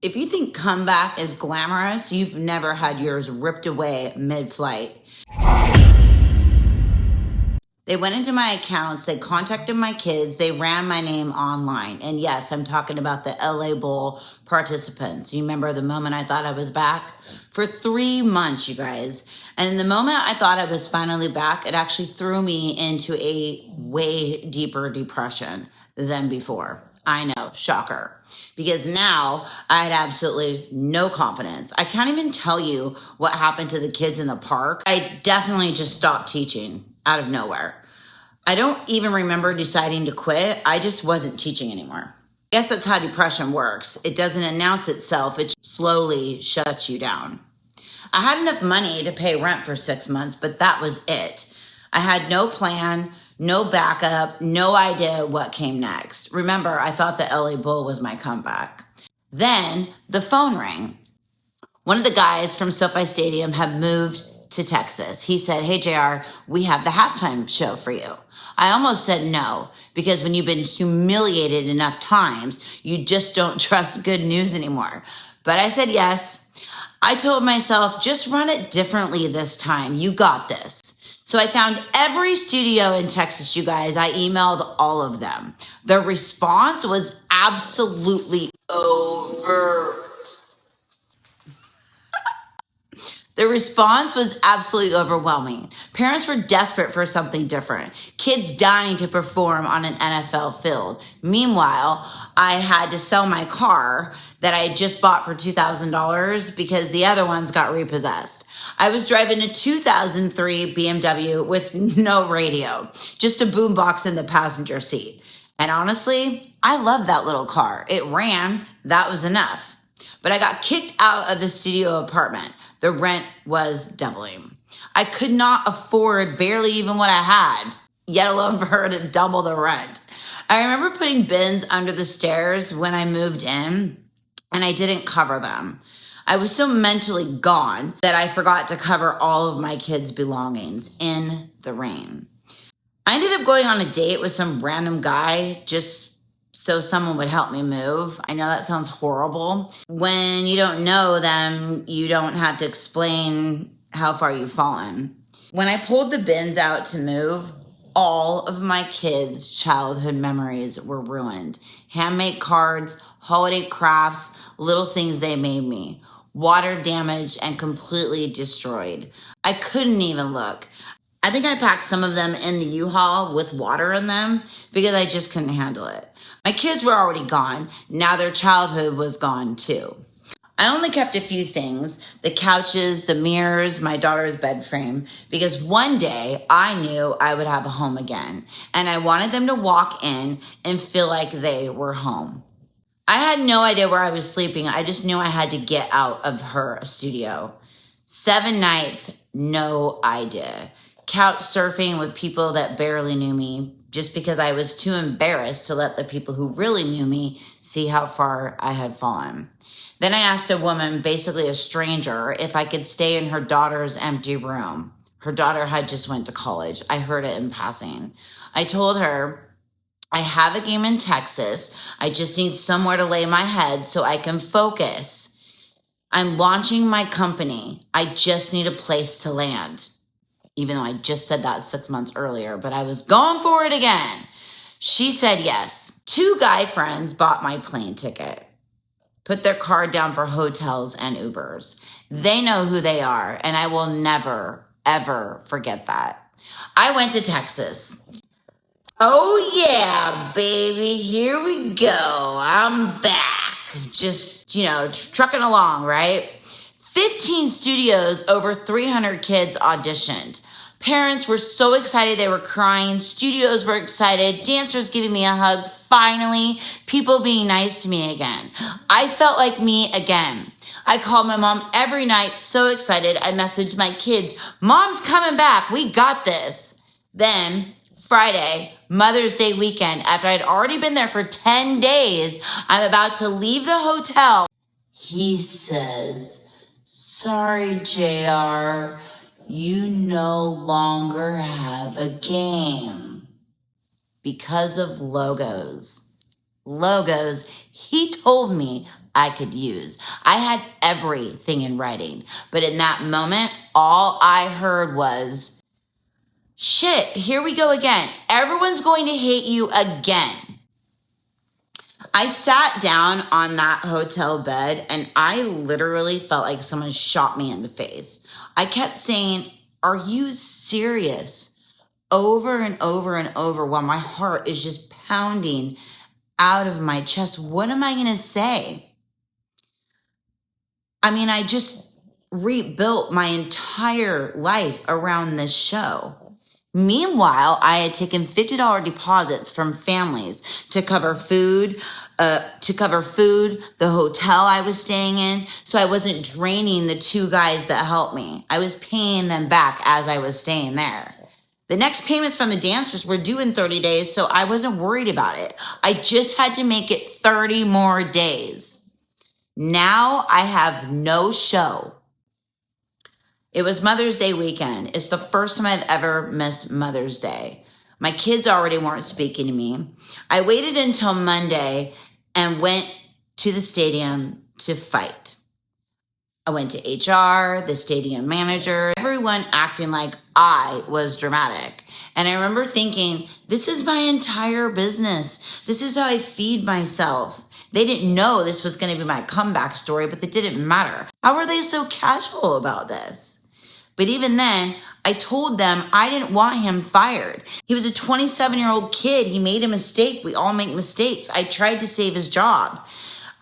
If you think comeback is glamorous, you've never had yours ripped away mid-flight. They went into my accounts, they contacted my kids, they ran my name online. And yes, I'm talking about the LA Bowl participants. You remember the moment I thought I was back? For 3 months, you guys. And the moment I thought I was finally back, it actually threw me into a way deeper depression than before. I know, shocker. Because now I had absolutely no confidence. I can't even tell you what happened to the kids in the park. I definitely just stopped teaching out of nowhere. I don't even remember deciding to quit. I just wasn't teaching anymore. I guess that's how depression works. It doesn't announce itself. It slowly shuts you down. I had enough money to pay rent for 6 months, but that was it. I had no plan, no backup, no idea what came next. Remember, I thought the LA Bowl was my comeback. Then the phone rang. One of the guys from SoFi Stadium had moved to Texas. He said, "Hey, JR, we have the halftime show for you." I almost said no, because when you've been humiliated enough times, you just don't trust good news anymore. But I said yes. I told myself, just run it differently this time. You got this. So I found every studio in Texas, you guys. I emailed all of them. The response was absolutely The response was absolutely overwhelming. Parents were desperate for something different. Kids dying to perform on an NFL field. Meanwhile, I had to sell my car that I had just bought for $2,000 because the other ones got repossessed. I was driving a 2003 BMW with no radio, just a boombox in the passenger seat. And honestly, I love that little car. It ran. That was enough. But I got kicked out of the studio apartment. The rent was doubling. I could not afford barely even what I had, yet alone for her to double the rent. I remember putting bins under the stairs when I moved in, and I didn't cover them. I was so mentally gone that I forgot to cover all of my kids' belongings in the rain. I ended up going on a date with some random guy just so someone would help me move. I know that sounds horrible. When you don't know them, you don't have to explain how far you've fallen. When I pulled the bins out to move, all of my kids' childhood memories were ruined. Handmade cards, holiday crafts, little things they made me. Water damaged and completely destroyed. I couldn't even look. I think I packed some of them in the U-Haul with water in them because I just couldn't handle it. My kids were already gone. Now their childhood was gone too. I only kept a few things, the couches, the mirrors, my daughter's bed frame, because one day I knew I would have a home again, and I wanted them to walk in and feel like they were home. I had no idea where I was sleeping. I just knew I had to get out of her studio. 7 nights, no idea. Couch surfing with people that barely knew me, just because I was too embarrassed to let the people who really knew me see how far I had fallen. Then I asked a woman, basically a stranger, if I could stay in her daughter's empty room. Her daughter had just went to college. I heard it in passing. I told her, I have a game in Texas. I just need somewhere to lay my head so I can focus. I'm launching my company. I just need a place to land. Even though I just said that 6 months earlier, but I was going for it again. She said yes. 2 guy friends bought my plane ticket, put their card down for hotels and Ubers. They know who they are, and I will never, ever forget that. I went to Texas. Oh yeah, baby, here we go. I'm back. Just, trucking along, right? 15 studios, over 300 kids auditioned. Parents were so excited, they were crying. Studios were excited. Dancers giving me a hug. Finally, people being nice to me again. I felt like me again. I called my mom every night, so excited. I messaged my kids, "Mom's coming back. We got this." Then, Friday, Mother's Day weekend, after I'd already been there for 10 days, I'm about to leave the hotel. He says, "Sorry, JR, you no longer have a game." Because of logos. He told me I could use. I had everything in writing, but in that moment, all I heard was, shit, here we go again. Everyone's going to hate you again. I sat down on that hotel bed and I literally felt like someone shot me in the face. I kept saying, are you serious? Over and over and over while my heart is just pounding out of my chest. What am I going to say? I mean, I just rebuilt my entire life around this show. Meanwhile, I had taken $50 deposits from families to cover food, the hotel I was staying in, so I wasn't draining the two guys that helped me. I was paying them back as I was staying there. The next payments from the dancers were due in 30 days, so I wasn't worried about it. I just had to make it 30 more days. Now I have no show. It was Mother's Day weekend. It's the first time I've ever missed Mother's Day. My kids already weren't speaking to me. I waited until Monday and went to the stadium to fight. I went to HR, the stadium manager, everyone acting like I was dramatic. And I remember thinking, this is my entire business. This is how I feed myself. They didn't know this was going to be my comeback story, but it didn't matter. How were they so casual about this? But even then, I told them I didn't want him fired. He was a 27-year-old kid. He made a mistake. We all make mistakes. I tried to save his job.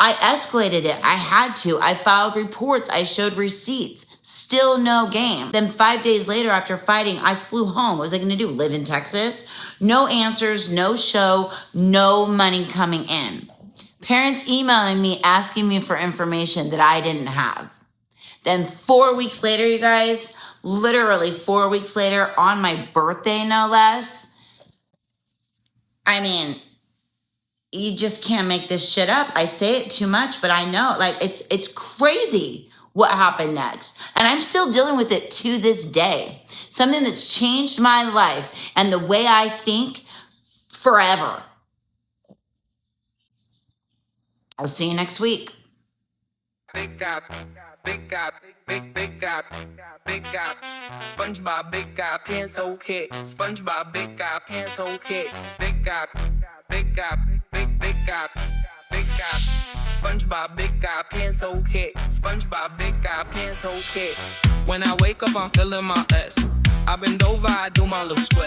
I escalated it. I had to. I filed reports. I showed receipts. Still no game. Then 5 days later, after fighting, I flew home. What was I going to do? Live in Texas? No answers, no show, no money coming in. Parents emailing me, asking me for information that I didn't have. Then 4 weeks later, you guys, literally 4 weeks later, on my birthday, no less. I mean, you just can't make this shit up. I say it too much, but I know, like, it's crazy what happened next. And I'm still dealing with it to this day. Something that's changed my life and the way I think forever. I'll see you next week. Big guy, big guy, big guy, big guy. SpongeBob, big guy, pants okay. SpongeBob, big guy, pants okay. Big guy, big guy, big guy, big guy. SpongeBob, big guy, pants okay. SpongeBob, big guy, pants okay. When I wake up, I'm feeling my S. I bend over, I do my little sweat.